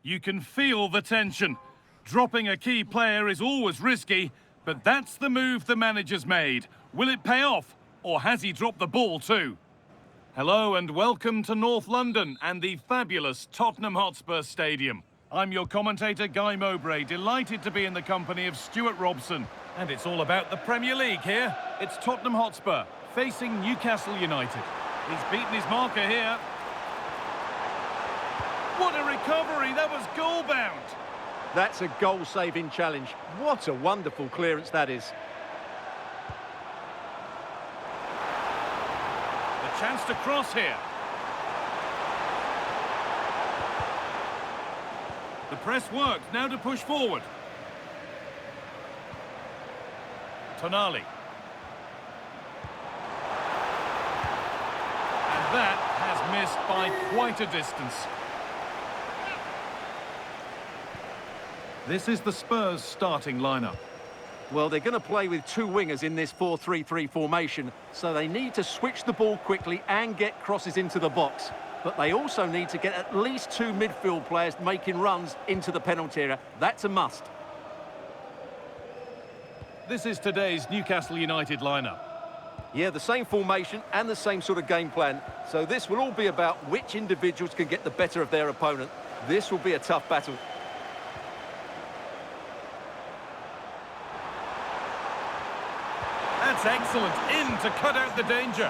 You can feel the tension. Dropping a key player is always risky, but that's the move the manager's made. Will it pay off, or has he dropped the ball too? Hello and welcome to North London and the fabulous Tottenham Hotspur Stadium. I'm your commentator, Guy Mowbray, delighted to be in the company of Stuart Robson. And it's all about the Premier League here. It's Tottenham Hotspur facing Newcastle United. He's beaten his marker here. What a recovery, that was goal-bound. That's a goal-saving challenge. What a wonderful clearance that is. The chance to cross here. The press works, now to push forward. Tonali. And that has missed by quite a distance. This is the Spurs starting lineup. Well, they're going to play with two wingers in this 4-3-3 formation, so they need to switch the ball quickly and get crosses into the box. But they also need to get at least two midfield players making runs into the penalty area. That's a must. This is today's Newcastle United lineup. Yeah, the same formation and the same sort of game plan. So this will all be about which individuals can get the better of their opponent. This will be a tough battle. That's excellent, in to cut out the danger.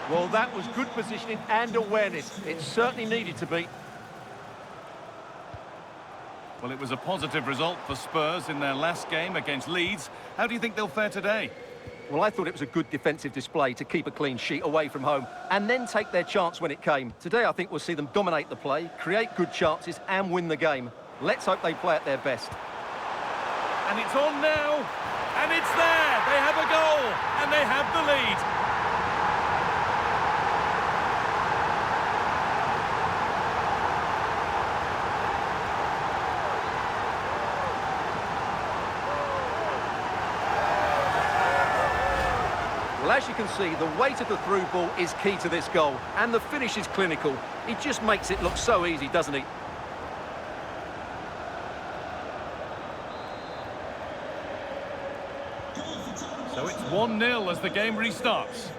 Well, that was good positioning and awareness. It certainly needed to be. Well, it was a positive result for Spurs in their last game against Leeds. How do you think they'll fare today? Well, I thought it was a good defensive display to keep a clean sheet away from home and then take their chance when it came. Today, I think we'll see them dominate the play, create good chances and win the game. Let's hope they play at their best. And it's on now. And it's there. They have a goal. And they have the lead. Well, as you can see, the weight of the through ball is key to this goal. And the finish is clinical. He just makes it look so easy, doesn't he? So it's 1-0 as the game restarts.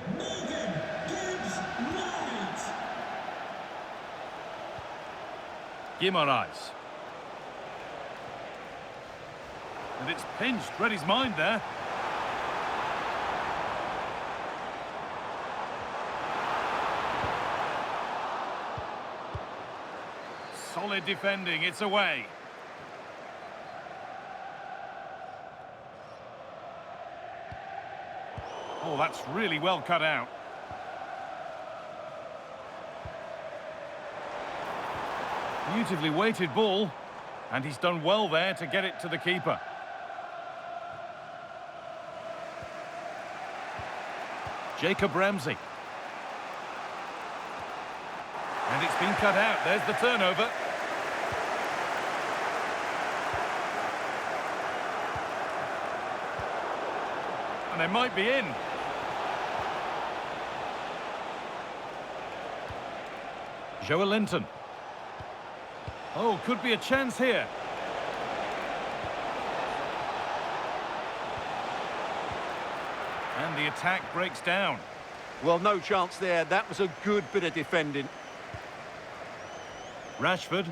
Guimaraes. And it's pinched, read his mind there. Solid defending, it's away. Oh, that's really well cut out. Beautifully weighted ball, and he's done well there to get it to the keeper. Jacob Ramsey. And it's been cut out, there's the turnover. And they might be in. Joelinton. Oh, could be a chance here. And the attack breaks down. Well, no chance there. That was a good bit of defending. Rashford.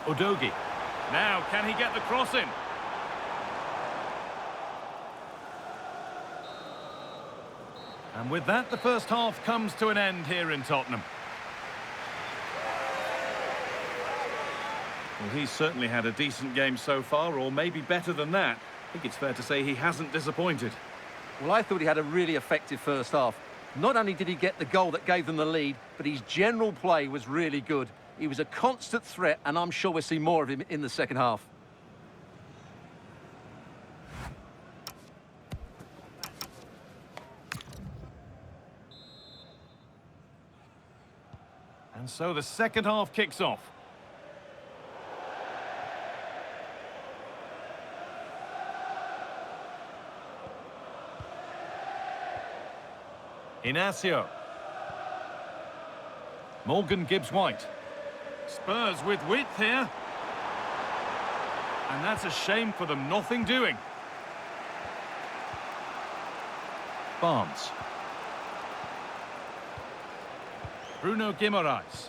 Udogie. Now, can he get the cross in? And with that, the first half comes to an end here in Tottenham. Well, he's certainly had a decent game so far, or maybe better than that. I think it's fair to say he hasn't disappointed. Well, I thought he had a really effective first half. Not only did he get the goal that gave them the lead, but his general play was really good. He was a constant threat, and I'm sure we'll see more of him in the second half. And so the second half kicks off. Inacio. Morgan Gibbs-White. Spurs with width here. And that's a shame for them, nothing doing. Barnes. Bruno Guimaraes.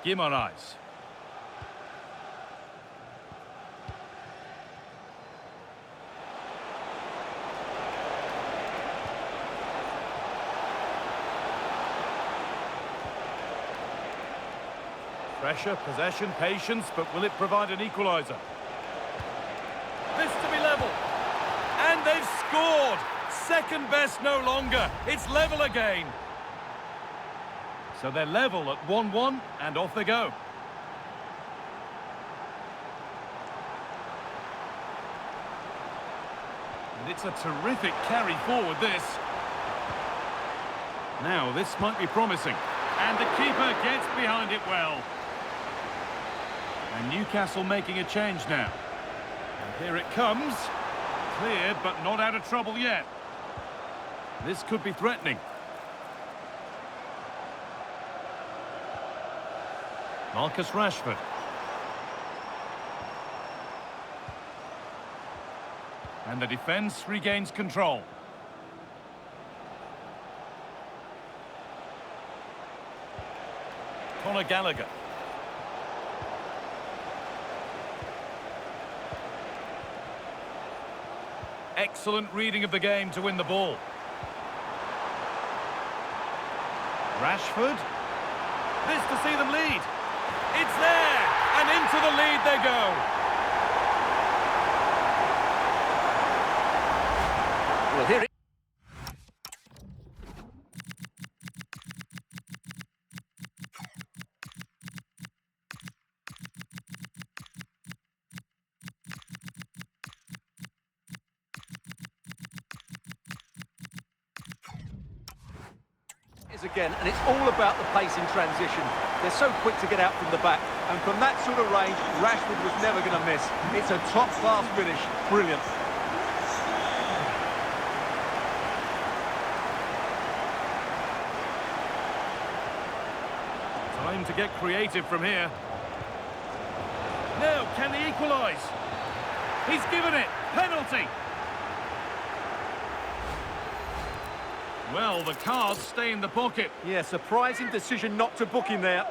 Guimaraes. Pressure, possession, patience, but will it provide an equaliser? This to be level. And they've scored! Second best no longer. It's level again. So they're level at 1-1 and off they go. And it's a terrific carry forward, this. Now, this might be promising. And the keeper gets behind it well. And Newcastle making a change now. And here it comes. Cleared, but not out of trouble yet. This could be threatening. Marcus Rashford. And the defence regains control. Conor Gallagher. Excellent reading of the game to win the ball. Rashford. This to see them lead. It's there! And into the lead they go. Well, here it is again, and it's all about the pace in transition. They're so quick to get out from the back, and from that sort of range, Rashford was never going to miss. It's a top-class finish. Brilliant. Time to get creative from here. Now, can they equalise? He's given it. Penalty. Well, the cards stay in the pocket. Yeah, surprising decision not to book him there.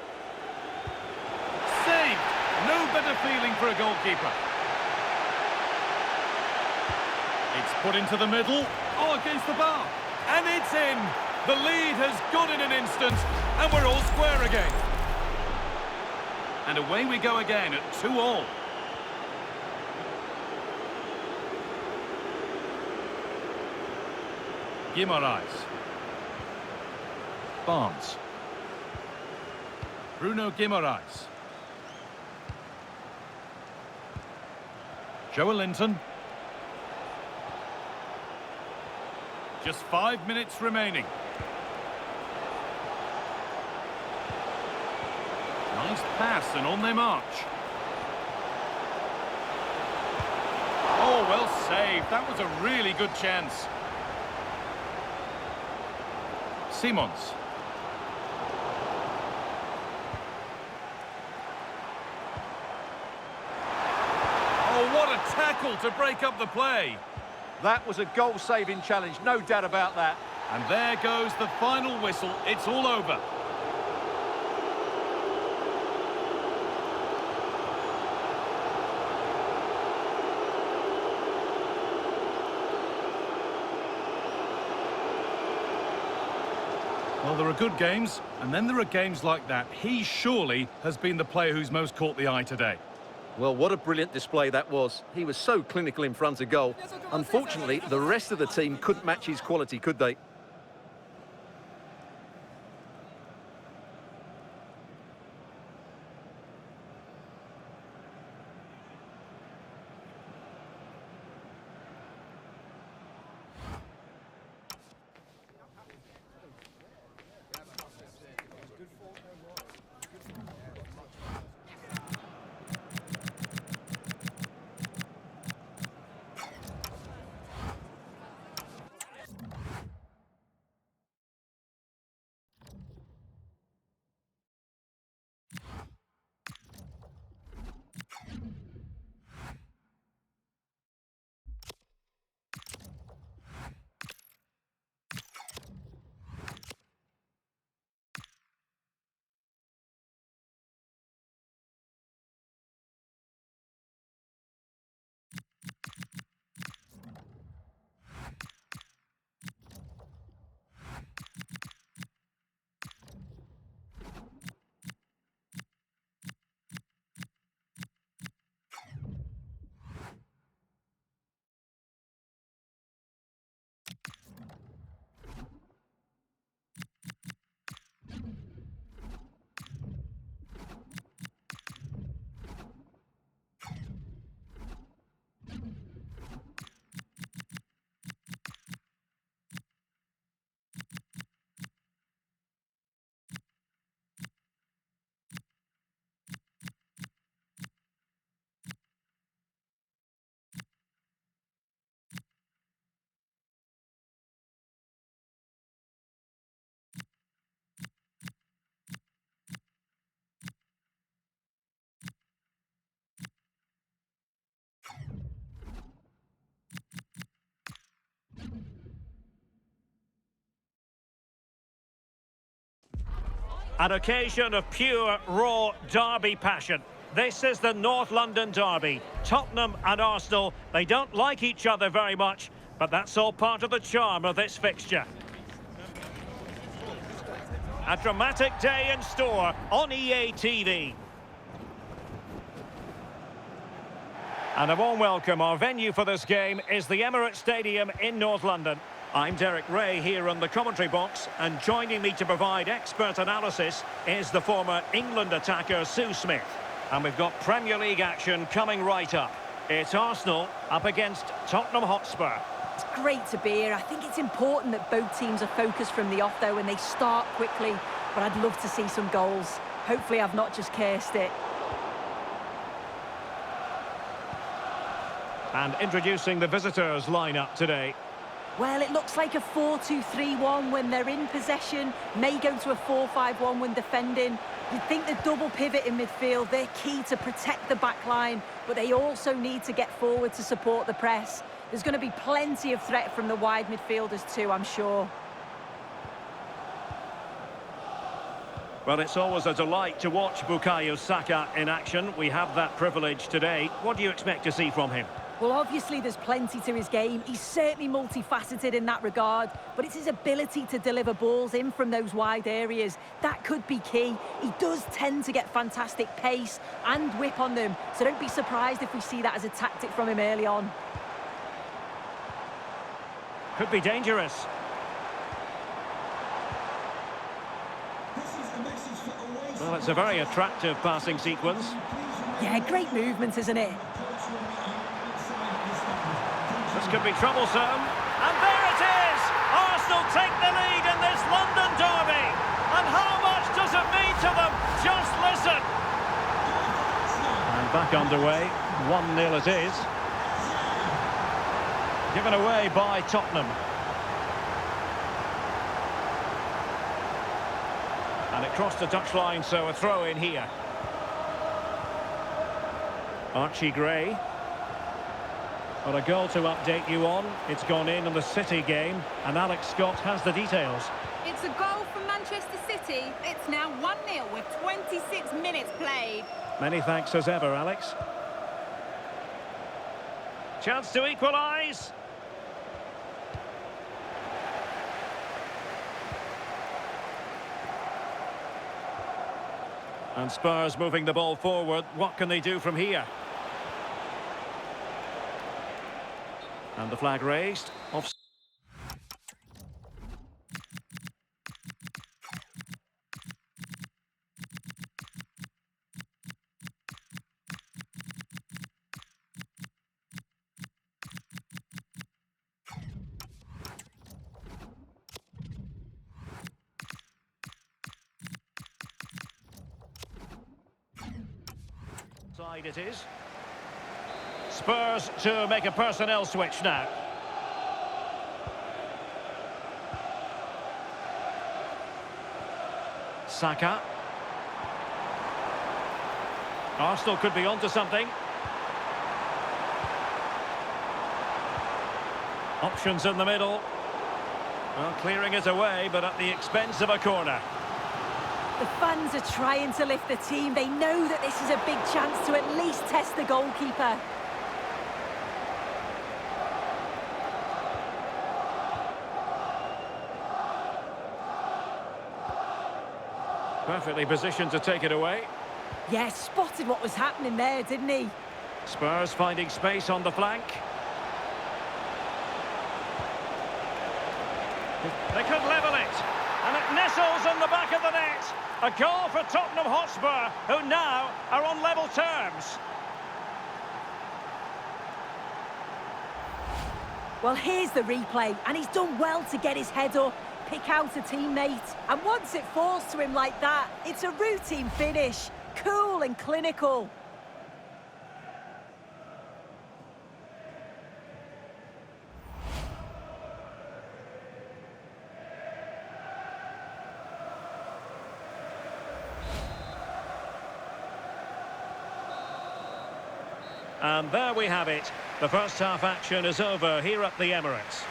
Saved. No better feeling for a goalkeeper. It's put into the middle. Oh, against the bar. And it's in. The lead has gone in an instant, and we're all square again. And away we go again at 2-2. Guimaraes. Barnes. Bruno Guimaraes. Joelinton. Just 5 minutes remaining. Nice pass and on they march. Oh, well saved. That was a really good chance. Simons. Oh, what a tackle to break up the play. That was a goal-saving challenge, no doubt about that. And there goes the final whistle. It's all over. Well, there are good games, and then there are games like that. He surely has been the player who's most caught the eye today. Well, what a brilliant display that was. He was so clinical in front of goal. Unfortunately, the rest of the team couldn't match his quality, could they? An occasion of pure, raw derby passion. This is the North London derby. Tottenham and Arsenal, they don't like each other very much, but that's all part of the charm of this fixture. A dramatic day in store on EA TV. And a warm welcome. Our venue for this game is the Emirates Stadium in North London. I'm Derek Ray here on the commentary box, and joining me to provide expert analysis is the former England attacker Sue Smith. And we've got Premier League action coming right up. It's Arsenal up against Tottenham Hotspur. It's great to be here. I think it's important that both teams are focused from the off, though, and they start quickly. But I'd love to see some goals. Hopefully I've not just cursed it. And introducing the visitors' lineup today. Well, it looks like a 4-2-3-1 when they're in possession. May go to a 4-5-1 when defending. You'd think the double pivot in midfield, they're key to protect the back line, but they also need to get forward to support the press. There's going to be plenty of threat from the wide midfielders too, I'm sure. Well, it's always a delight to watch Bukayo Saka in action. We have that privilege today. What do you expect to see from him? Well, obviously there's plenty to his game. He's certainly multifaceted in that regard, but it's his ability to deliver balls in from those wide areas. That could be key. He does tend to get fantastic pace and whip on them, so don't be surprised if we see that as a tactic from him early on. Could be dangerous. Well, it's a very attractive passing sequence. Yeah, great movement, isn't it? This could be troublesome. And there it is! Arsenal take the lead in this London derby. And how much does it mean to them? Just listen. And back underway. 1-0 it is. Given away by Tottenham. And it crossed the touchline, so a throw in here. Archie Gray. But a goal to update you on. It's gone in the City game, and Alex Scott has the details. It's a goal for Manchester City. It's now 1-0 with 26 minutes played. Many thanks as ever, Alex. Chance to equalise. And Spurs moving the ball forward. What can they do from here? And the flag raised. Offside it is. Spurs to make a personnel switch now. Saka. Arsenal could be onto something. Options in the middle. Well, clearing it away, but at the expense of a corner. The fans are trying to lift the team. They know that this is a big chance to at least test the goalkeeper. Perfectly positioned to take it away. Yeah, spotted what was happening there, didn't he? Spurs finding space on the flank. They could level it. And it nestles in the back of the net. A goal for Tottenham Hotspur, who now are on level terms. Well, here's the replay, and he's done well to get his head up, pick out a teammate. And once it falls to him like that, it's a routine finish. Cool and clinical. And there we have it. The first half action is over here at the Emirates.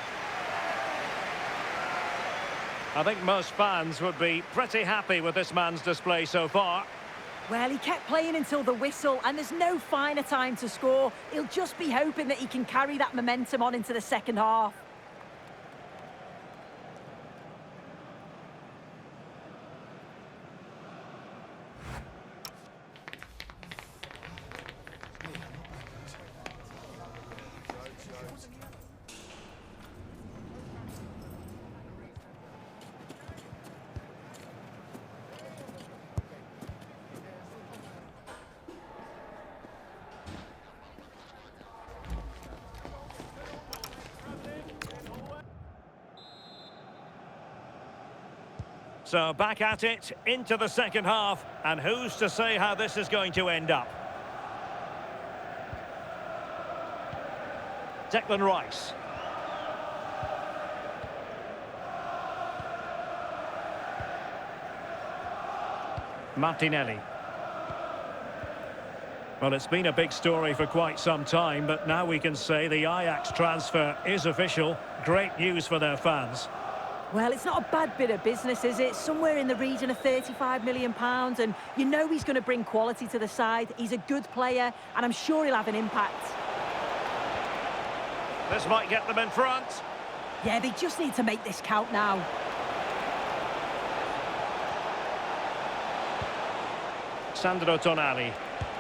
I think most fans would be pretty happy with this man's display so far. Well, he kept playing until the whistle, and there's no finer time to score. He'll just be hoping that he can carry that momentum on into the second half. So back at it, into the second half, and who's to say how this is going to end up? Declan Rice. Martinelli. Well, it's been a big story for quite some time, but now we can say the Ajax transfer is official. Great news for their fans. Well, it's not a bad bit of business, is it? Somewhere in the region of £35 million, and you know he's going to bring quality to the side. He's a good player, and I'm sure he'll have an impact. This might get them in front. Yeah, they just need to make this count now. Sandro Tonali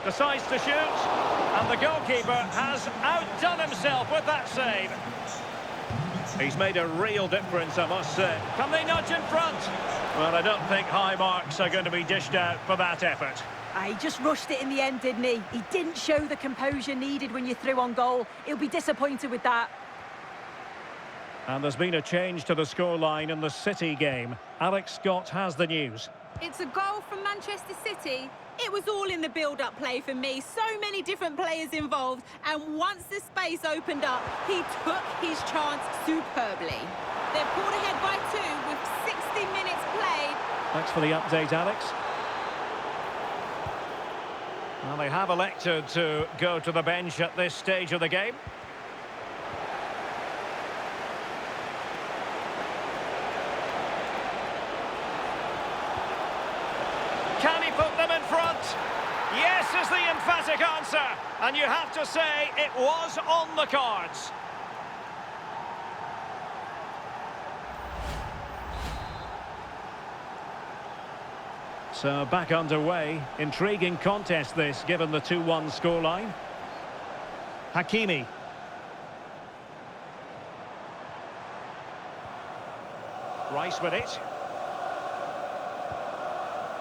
decides to shoot, and the goalkeeper has outdone himself with that save. He's made a real difference, I must say. Can they nudge in front? Well, I don't think high marks are going to be dished out for that effort. He just rushed it in the end, didn't he? He didn't show the composure needed when you're through on goal. He'll be disappointed with that. And there's been a change to the scoreline in the City game. Alex Scott has the news. It's a goal from Manchester City. It was all in the build-up play for me. So many different players involved. And once the space opened up, he took his chance superbly. They're pulled ahead by 2 with 60 minutes played. Thanks for the update, Alex. Well, they have elected to go to the bench at this stage of the game. Can he put them in front? Yes is the emphatic answer. And you have to say it was on the cards. So back underway. Intriguing contest this, given the 2-1 scoreline. Hakimi. Rice with it.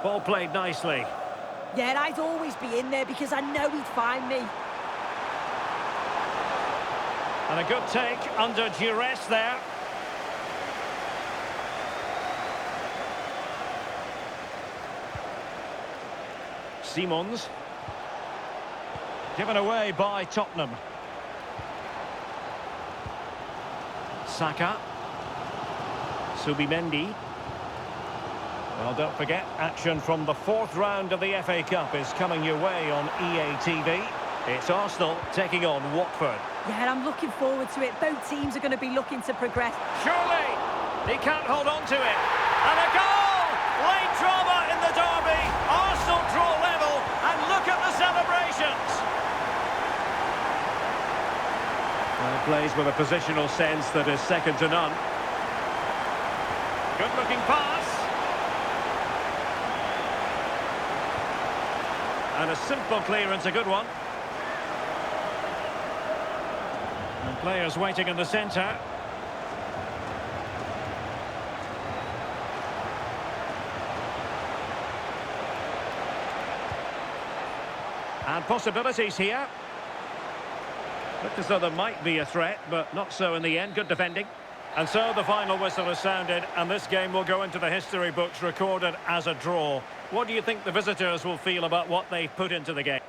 Ball played nicely. Yeah, I'd always be in there because I know he'd find me. And a good take under duress there. Simons. Given away by Tottenham. Saka. Subimendi. Well, don't forget, action from the 4th round of the FA Cup is coming your way on EA TV. It's Arsenal taking on Watford. Yeah, and I'm looking forward to it. Both teams are going to be looking to progress. Surely, he can't hold on to it. And a goal! Late drama in the derby. Arsenal draw level, and look at the celebrations. Well, plays with a positional sense that is second to none. Good-looking pass. And a simple clearance, a good one. And players waiting in the centre. And possibilities here. Looked as though there might be a threat, but not so in the end. Good defending. And so the final whistle has sounded, and this game will go into the history books recorded as a draw. What do you think the visitors will feel about what they've put into the game?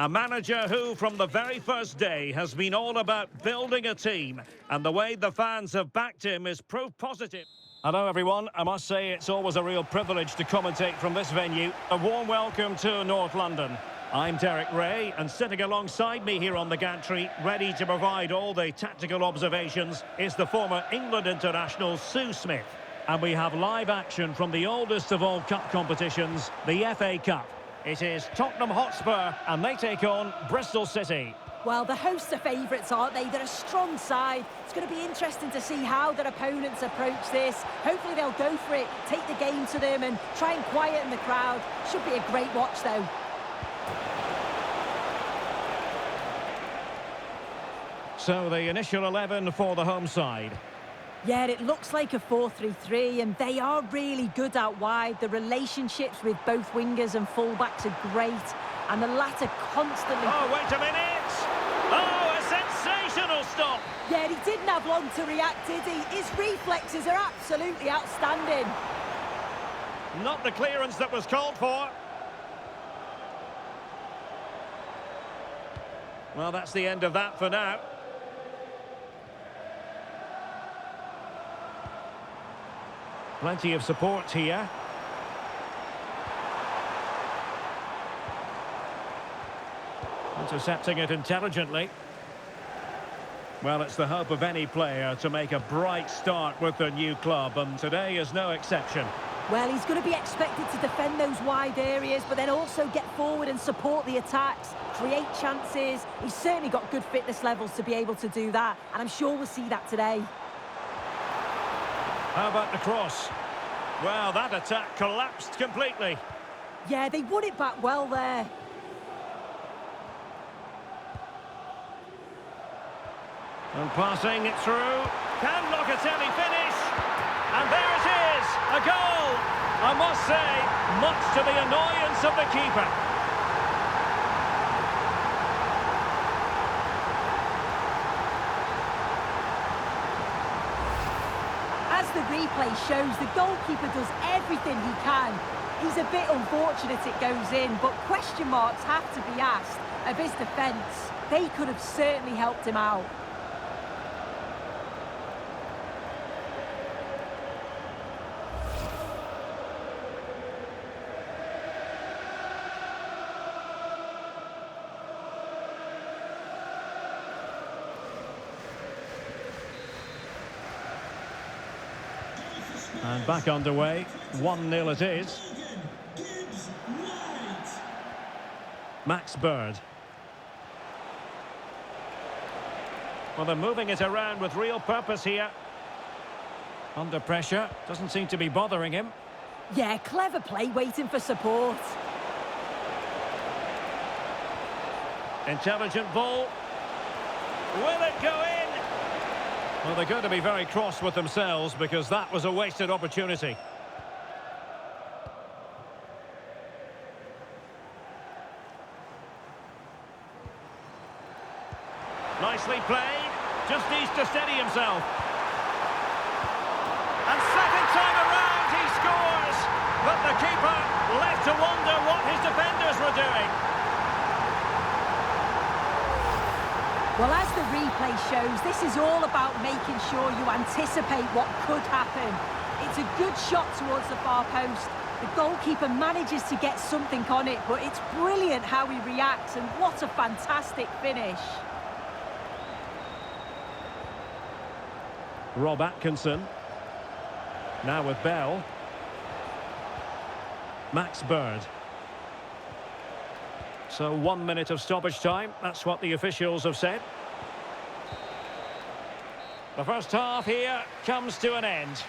A manager who, from the very first day, has been all about building a team. And the way the fans have backed him is proof positive. Hello, everyone. I must say it's always a real privilege to commentate from this venue. A warm welcome to North London. I'm Derek Ray, and sitting alongside me here on the gantry, ready to provide all the tactical observations, is the former England international Sue Smith. And we have live action from the oldest of all cup competitions, the FA Cup. It is Tottenham Hotspur, and they take on Bristol City. Well, the hosts are favourites, aren't they? They're a strong side. It's going to be interesting to see how their opponents approach this. Hopefully they'll go for it, take the game to them and try and quieten the crowd. Should be a great watch, though. So the initial 11 for the home side. Yeah, it looks like a 4-3-3, and they are really good out wide. The relationships with both wingers and fullbacks are great, and the latter constantly... Oh, wait a minute! Oh, a sensational stop! Yeah, he didn't have long to react, did he? His reflexes are absolutely outstanding. Not the clearance that was called for. Well, that's the end of that for now. Plenty of support here. Intercepting it intelligently. Well, it's the hope of any player to make a bright start with their new club, and today is no exception. Well, he's going to be expected to defend those wide areas, but then also get forward and support the attacks, create chances. He's certainly got good fitness levels to be able to do that, and I'm sure we'll see that today. How about the cross? Well, that attack collapsed completely. Yeah, they won it back well there. And passing it through. Can Locatelli finish? And there it is, a goal! I must say, much to the annoyance of the keeper. As the replay shows, the goalkeeper does everything he can. He's a bit unfortunate it goes in, but question marks have to be asked of his defence. They could have certainly helped him out. And back underway, 1-0 it is. Max Bird. Well, they're moving it around with real purpose here. Under pressure, doesn't seem to be bothering him. Yeah, clever play, waiting for support. Intelligent ball. Will it go in? Well, they're going to be very cross with themselves because that was a wasted opportunity. Nicely played. Just needs to steady himself. And second time around he scores. But the keeper left to wonder what his defenders were doing. Well, as the replay shows, this is all about making sure you anticipate what could happen. It's a good shot towards the far post. The goalkeeper manages to get something on it, but it's brilliant how he reacts, and what a fantastic finish. Rob Atkinson. Now with Bell. Max Bird. So 1 minute of stoppage time, that's what the officials have said. The first half here comes to an end.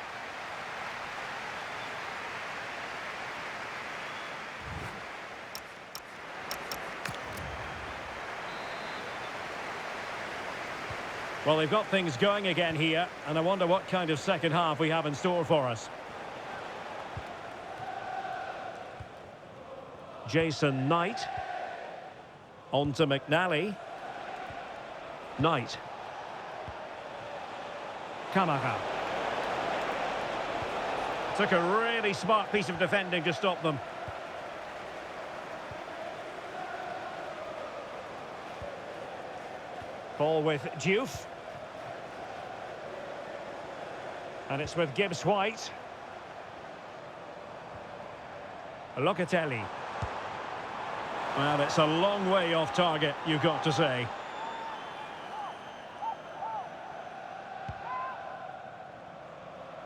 Well, they've got things going again here, and I wonder what kind of second half we have in store for us. Jason Knight. On to McNally. Knight. Kamara. Took a really smart piece of defending to stop them. Ball with Diouf. And it's with Gibbs-White. Locatelli. Well, it's a long way off target, you've got to say.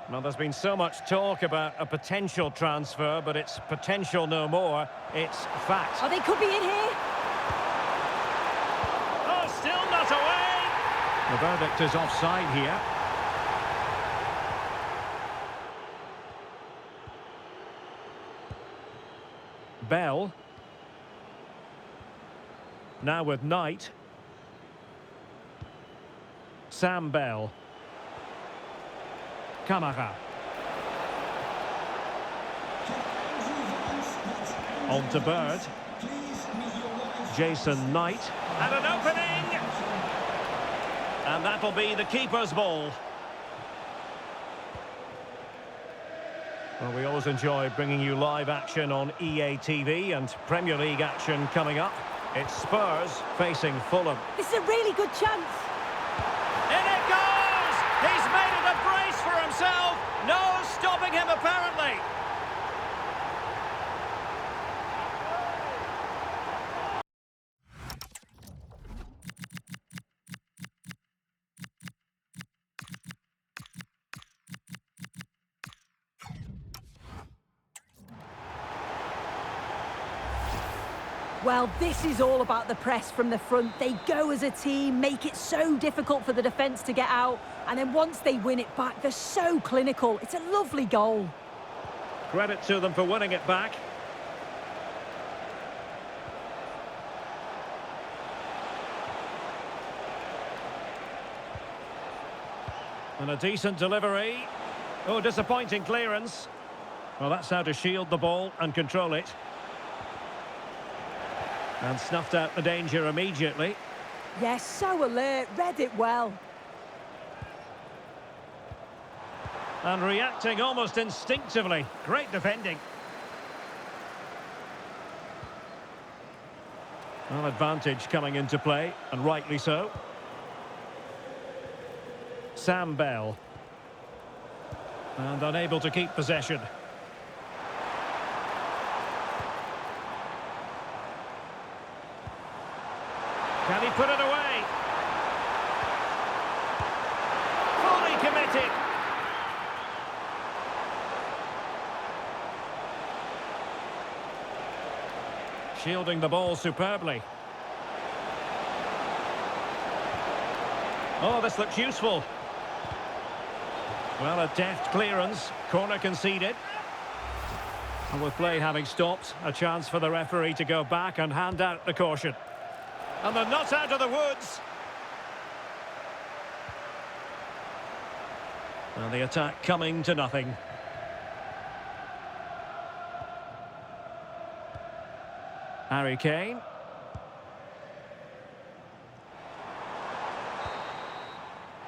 Well, there's been so much talk about a potential transfer, but it's potential no more. It's fact. Oh, they could be in here. Oh, still not away! The verdict is offside here. Bell. Now with Knight. Sam Bell. Camara. On to Bird. Jason Knight. And an opening! And that'll be the keeper's ball. Well, we always enjoy bringing you live action on EA TV and Premier League action coming up. It's Spurs facing Fulham. This is a really good chance. In it goes! He's made it a brace for himself. No stopping him, apparently. Well, this is all about the press from the front. They go as a team, make it so difficult for the defence to get out, and then once they win it back, they're so clinical. It's a lovely goal. Credit to them for winning it back. And a decent delivery. Oh, disappointing clearance. Well, that's how to shield the ball and control it. And snuffed out the danger immediately. Yes, so alert, read it well. And reacting almost instinctively. Great defending. Well, advantage coming into play, and rightly so. Sam Bell. And unable to keep possession. Can he put it away? Fully committed. Shielding the ball superbly. Oh, this looks useful. Well, a deft clearance. Corner conceded. And with play having stopped, a chance for the referee to go back and hand out the caution. And they're not out of the woods. And the attack coming to nothing. Harry Kane.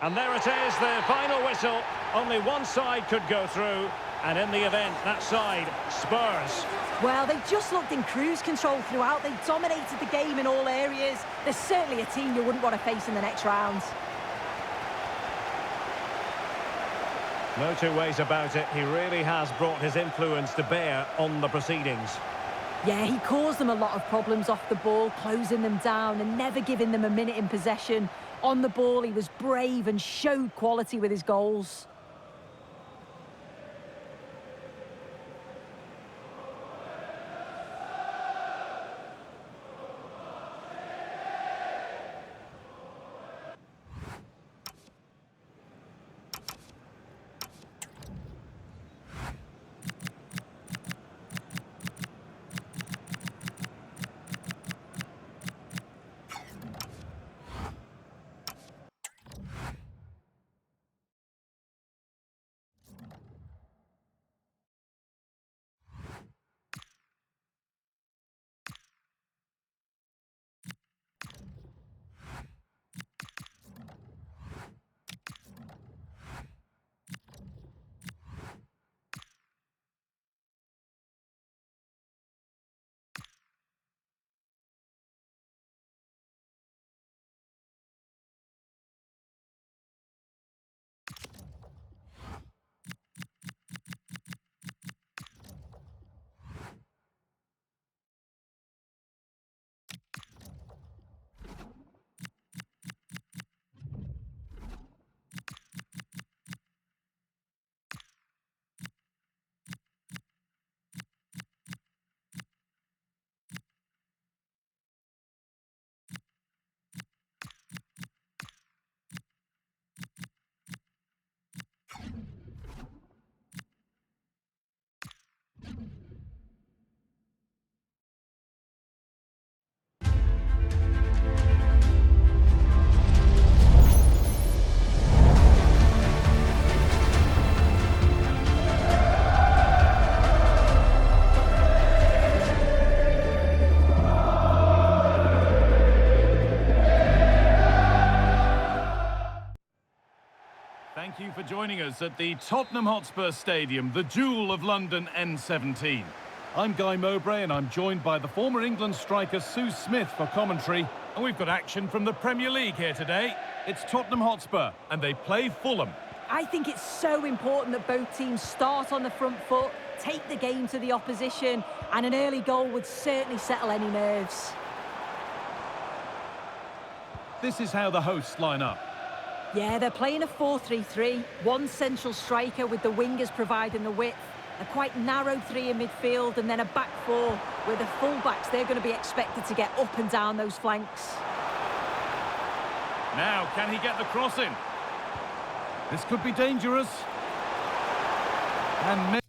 And there it is, the final whistle. Only one side could go through. And in the event, that side, Spurs. Well, they just looked in cruise control throughout. They dominated the game in all areas. They're certainly a team you wouldn't want to face in the next round. No two ways about it. He really has brought his influence to bear on the proceedings. Yeah, he caused them a lot of problems off the ball, closing them down and never giving them a minute in possession. On the ball, he was brave and showed quality with his goals. Thank you for joining us at the Tottenham Hotspur Stadium, the jewel of London N17. I'm Guy Mowbray and I'm joined by the former England striker Sue Smith for commentary. And we've got action from the Premier League here today. It's Tottenham Hotspur and they play Fulham. I think it's so important that both teams start on the front foot, take the game to the opposition, and an early goal would certainly settle any nerves. This is how the hosts line up. Yeah, they're playing a 4-3-3, one central striker with the wingers providing the width, a quite narrow three in midfield, and then a back four where the full-backs, they're going to be expected to get up and down those flanks. Now, can he get the cross in? This could be dangerous. And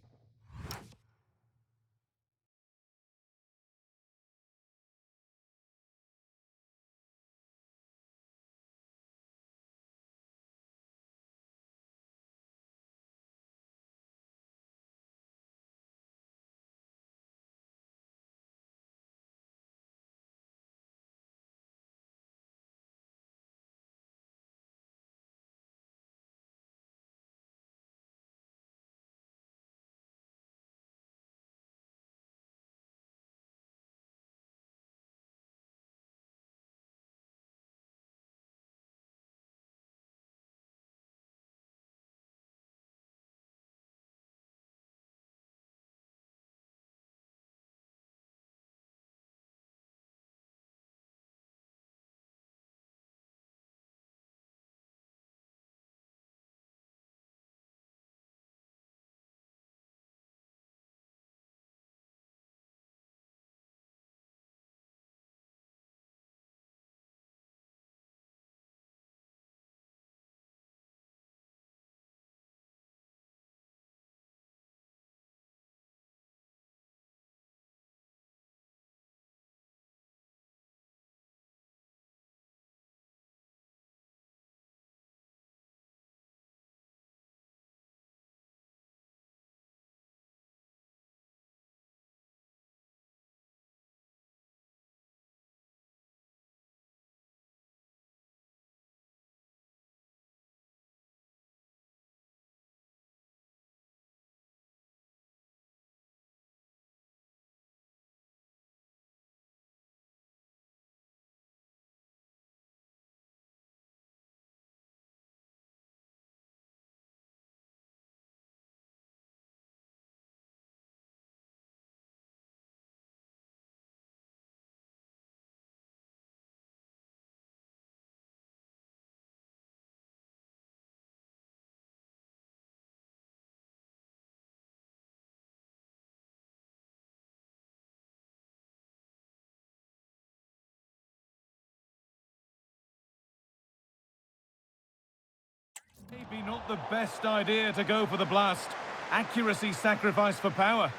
maybe not the best idea to go for the blast. Accuracy sacrificed for power.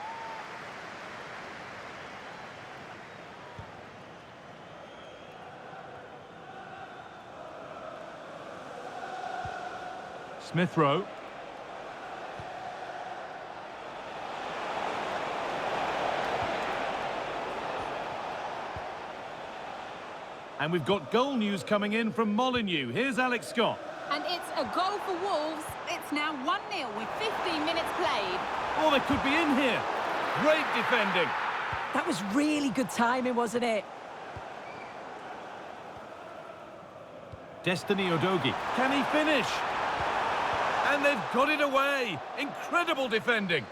Smith Rowe. And we've got goal news coming in from Molineux. Here's Alex Scott. And it's a goal for Wolves. It's now 1-0 with 15 minutes played. Oh, they could be in here. Great defending. That was really good timing, wasn't it? Destiny Udogie. Can he finish? And they've got it away. Incredible defending.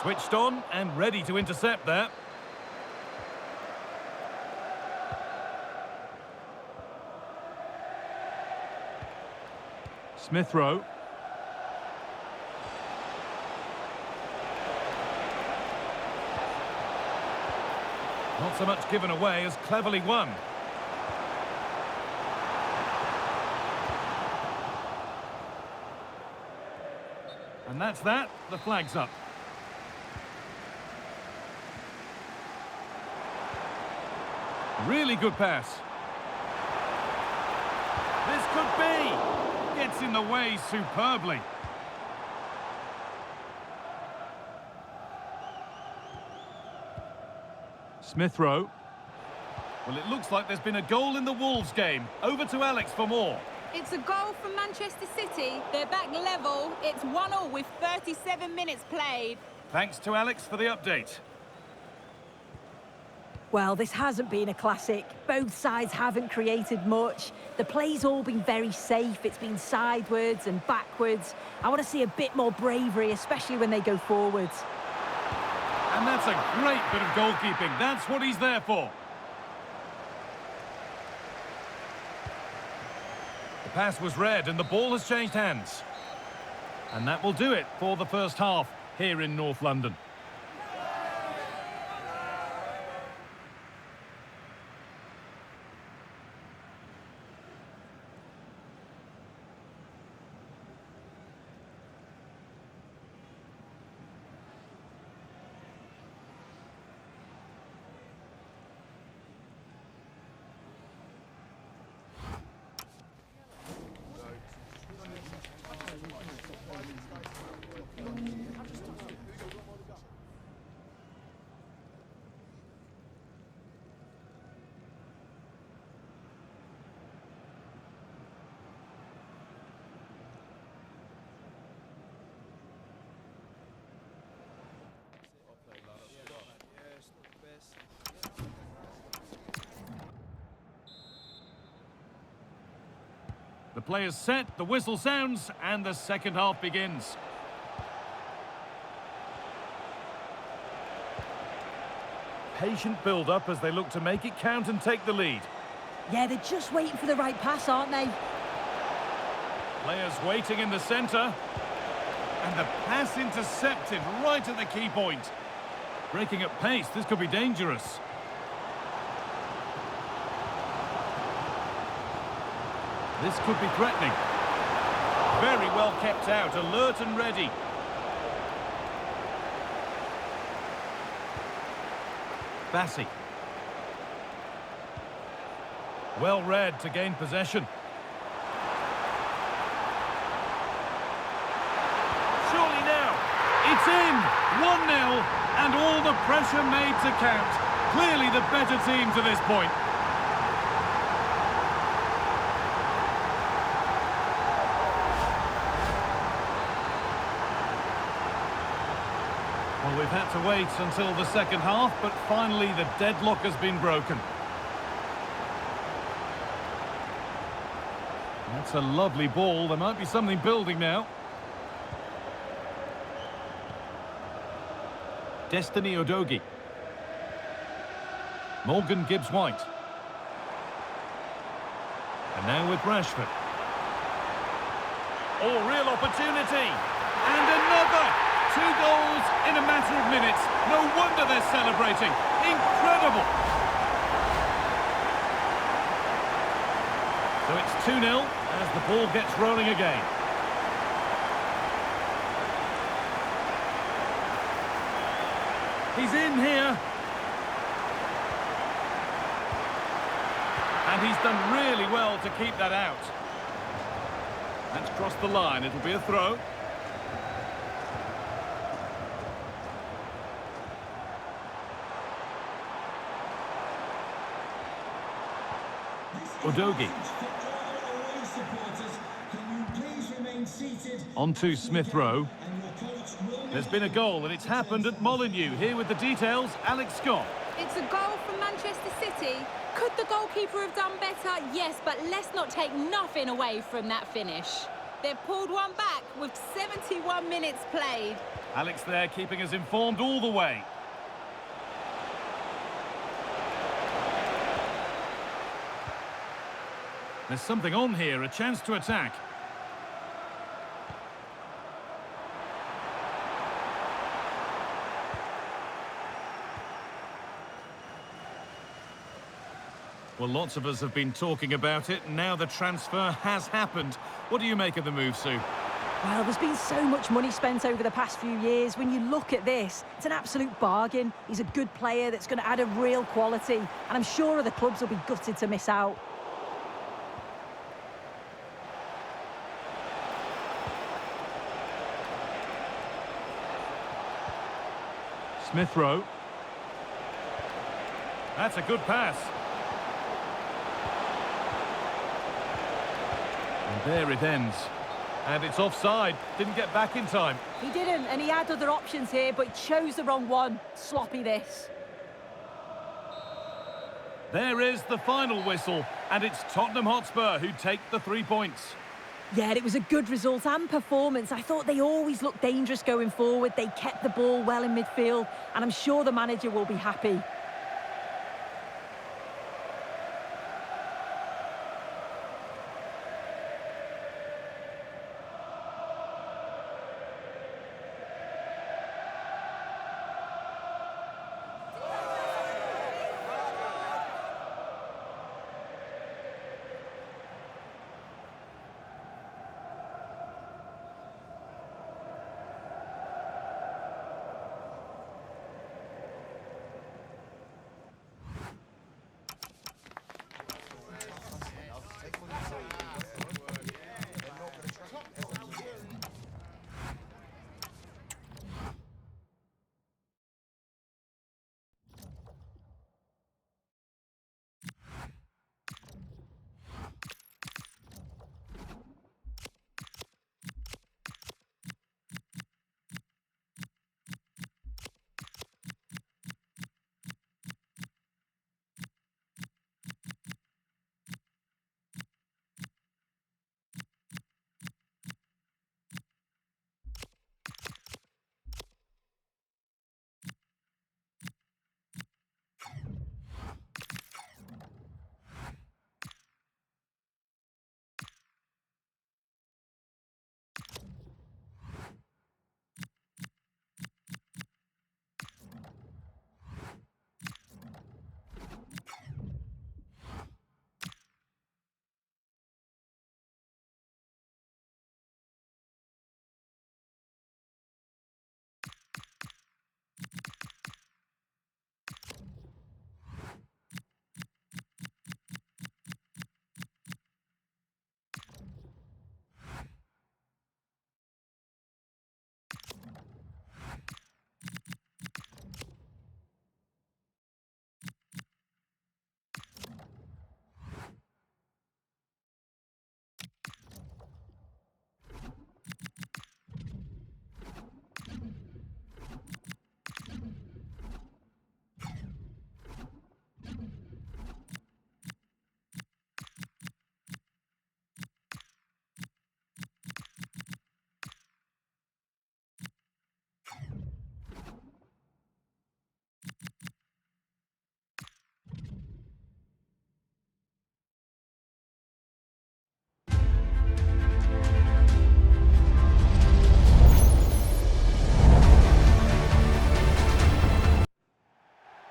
Switched on and ready to intercept there. Smith Rowe. Not so much given away as cleverly won. And that's that. The flag's up. Really good pass. This could be. Gets in the way superbly. Smith Rowe. Well, it looks like there's been a goal in the Wolves game. Over to Alex for more. It's a goal from Manchester City. They're back level. It's 1-1 with 37 minutes played. Thanks to Alex for the update. Well, this hasn't been a classic. Both sides haven't created much. The play's all been very safe. It's been sidewards and backwards. I want to see a bit more bravery, especially when they go forwards. And that's a great bit of goalkeeping. That's what he's there for. The pass was read and the ball has changed hands. And that will do it for the first half here in North London. The players set, the whistle sounds, and the second half begins. Patient build-up as they look to make it count and take the lead. Yeah, they're just waiting for the right pass, aren't they? Players waiting in the centre. And the pass intercepted right at the key point. Breaking at pace, this could be dangerous. This could be threatening. Very well kept out, alert and ready. Bassi. Well read to gain possession. Surely now, it's in! 1-0, and all the pressure made to count. Clearly the better team to this point. Well, we've had to wait until the second half, but finally the deadlock has been broken. That's a lovely ball. There might be something building now. Destiny Udogie. Morgan Gibbs-White. And now with Rashford. Oh, real opportunity. And another! 2 goals in a matter of minutes. No wonder they're celebrating. Incredible! So it's 2-0 as the ball gets rolling again. He's in here. And he's done really well to keep that out. That's crossed the line. It'll be a throw. Udogie. On to Smith Rowe. There's been a goal and it's happened at Molineux. Here with the details, Alex Scott. It's a goal from Manchester City. Could the goalkeeper have done better? Yes, but let's not take nothing away from that finish. They've pulled one back with 71 minutes played. Alex there keeping us informed all the way. There's something on here, a chance to attack. Well, lots of us have been talking about it, and now the transfer has happened. What do you make of the move, Sue? Well, there's been so much money spent over the past few years. When you look at this, it's an absolute bargain. He's a good player that's going to add a real quality, and I'm sure other clubs will be gutted to miss out. Smith Rowe. That's a good pass. And there it ends. And it's offside. Didn't get back in time. He didn't, and he had other options here, but he chose the wrong one. Sloppy this. There is the final whistle, and it's Tottenham Hotspur who take the 3 points. Yeah, it was a good result and performance. I thought they always looked dangerous going forward. They kept the ball well in midfield, and I'm sure the manager will be happy.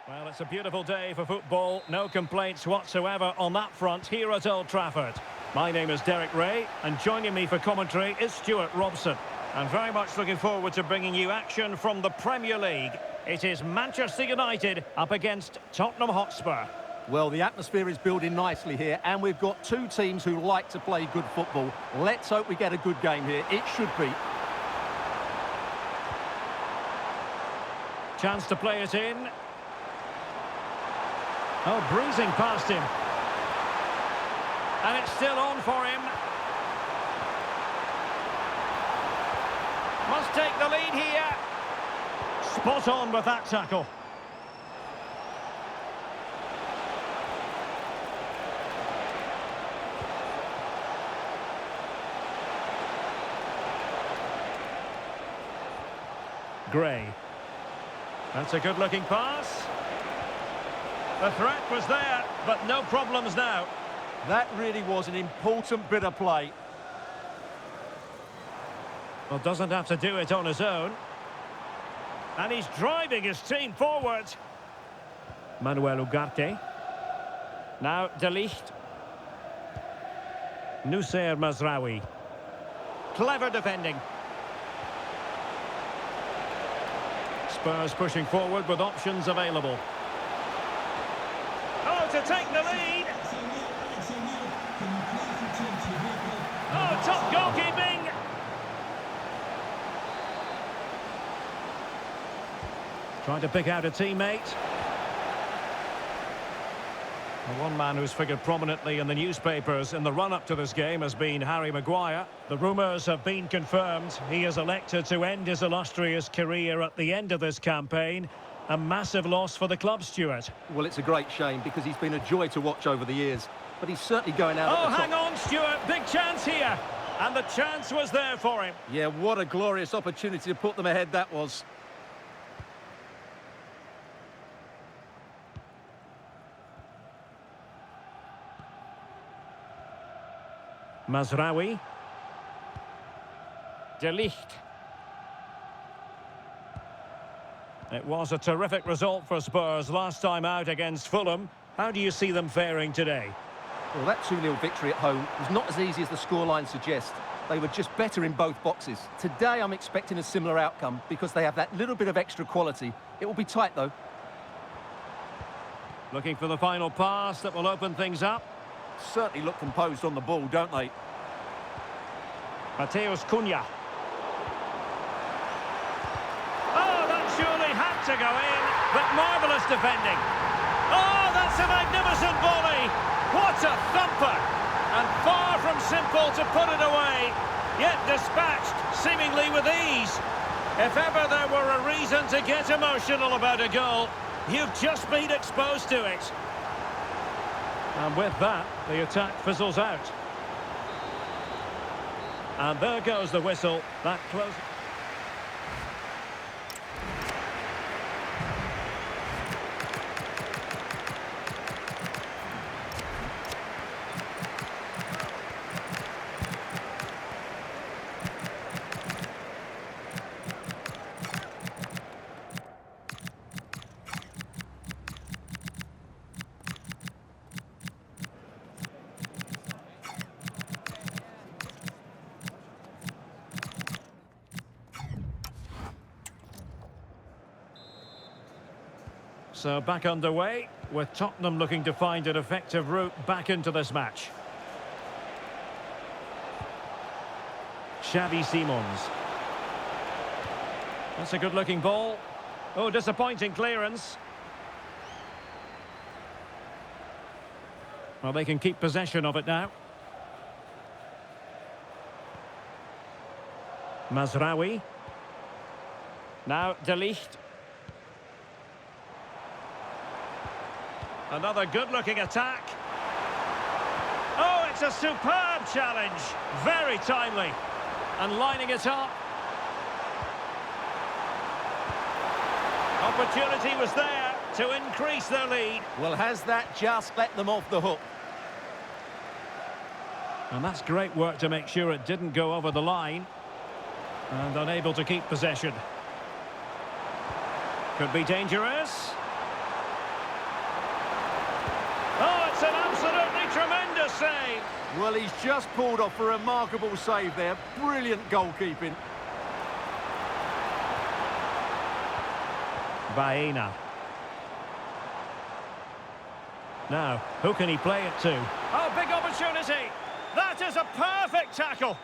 Well, it's a beautiful day for football. No complaints whatsoever on that front here at Old Trafford. My name is Derek Ray, and joining me for commentary is Stuart Robson. I'm very much looking forward to bringing you action from the Premier League. It is Manchester United up against Tottenham Hotspur. Well, the atmosphere is building nicely here, and we've got two teams who like to play good football. Let's hope we get a good game here. It should be. Chance to play it in. Oh, bruising past him. And it's still on for him. Must take the lead here. Spot on with that tackle. Gray. That's a good-looking pass. The threat was there, but no problems now. That really was an important bit of play. Well, doesn't have to do it on his own. And he's driving his team forward. Manuel Ugarte. Now De Ligt. Nussair Mazraoui. Clever defending. Spurs pushing forward with options available. Oh, to take the lead. Oh, top goalkeeping. Trying to pick out a teammate. The one man who's figured prominently in the newspapers in the run-up to this game has been Harry Maguire. The rumours have been confirmed. He has elected to end his illustrious career at the end of this campaign. A massive loss for the club, Stuart. Well, it's a great shame because he's been a joy to watch over the years. But he's certainly going out at the top. Hang on, Stuart. Big chance here. And the chance was there for him. Yeah, what a glorious opportunity to put them ahead that was. Mazraoui. De Ligt. It was a terrific result for Spurs last time out against Fulham. How do you see them faring today? Well, that 2-0 victory at home was not as easy as the scoreline suggests. They were just better in both boxes. Today, I'm expecting a similar outcome because they have that little bit of extra quality. It will be tight, though. Looking for the final pass that will open things up. Certainly look composed on the ball, don't they? Mateus Cunha. Oh, that surely had to go in, but marvellous defending. Oh, that's a magnificent volley. What a thumper. And far from simple to put it away, yet dispatched seemingly with ease. If ever there were a reason to get emotional about a goal, you've just been exposed to it. And with that, the attack fizzles out. And there goes the whistle. That closes. So back underway, with Tottenham looking to find an effective route back into this match. Xavi Simons. That's a good-looking ball. Oh, disappointing clearance. Well, they can keep possession of it now. Mazraoui. Now De Ligt. Another good-looking attack. Oh, it's a superb challenge. Very timely. And lining it up. Opportunity was there to increase their lead. Well, has that just let them off the hook? And that's great work to make sure it didn't go over the line. And unable to keep possession. Could be dangerous. Oh, it's an absolutely tremendous save. Well, he's just pulled off a remarkable save there. Brilliant goalkeeping. Baena. Now, who can he play it to? Oh, big opportunity. That is a perfect tackle.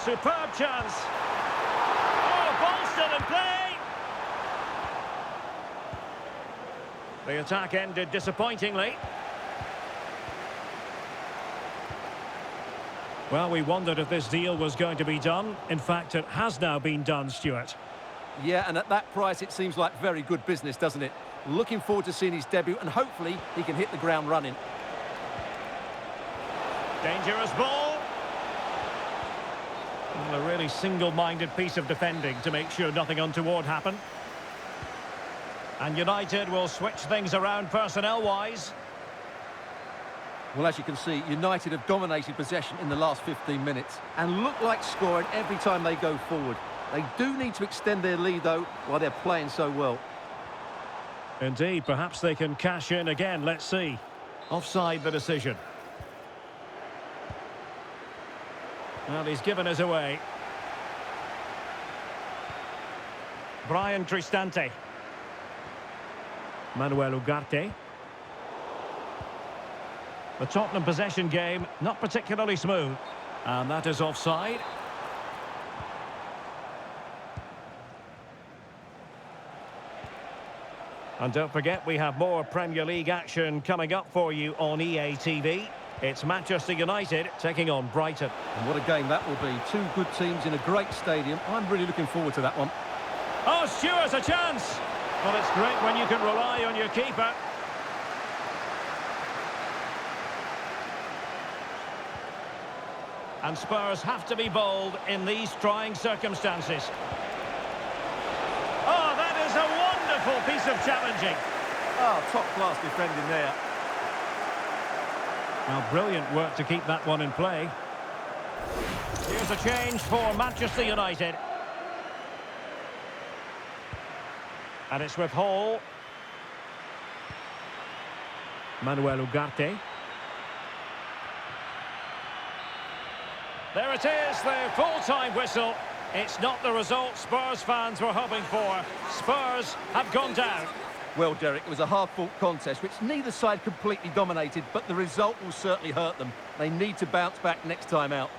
Superb chance. Oh, ball still in play. The attack ended disappointingly. Well, we wondered if this deal was going to be done. In fact, it has now been done, Stuart. Yeah, and at that price, it seems like very good business, doesn't it? Looking forward to seeing his debut, and hopefully he can hit the ground running. Dangerous ball. Well, a really single-minded piece of defending to make sure nothing untoward happened. And United will switch things around personnel-wise. Well, as you can see, United have dominated possession in the last 15 minutes and look like scoring every time they go forward. They do need to extend their lead, though, while they're playing so well. Indeed, perhaps they can cash in again. Let's see. Offside the decision. Well, he's given us away. Brian Cristante. Manuel Ugarte. The Tottenham possession game, not particularly smooth. And that is offside. And don't forget, we have more Premier League action coming up for you on EA TV. It's Manchester United taking on Brighton. And what a game that will be. Two good teams in a great stadium. I'm really looking forward to that one. Oh, Stewart's a chance! Well, it's great when you can rely on your keeper. And Spurs have to be bold in these trying circumstances. Oh, that is a wonderful piece of challenging. Oh, top-class defending there. Now, brilliant work to keep that one in play. Here's a change for Manchester United. And it's with Hall. Manuel Ugarte. There it is, the full-time whistle. It's not the result Spurs fans were hoping for. Spurs have gone down. Well, Derek, it was a hard-fought contest, which neither side completely dominated, but the result will certainly hurt them. They need to bounce back next time out.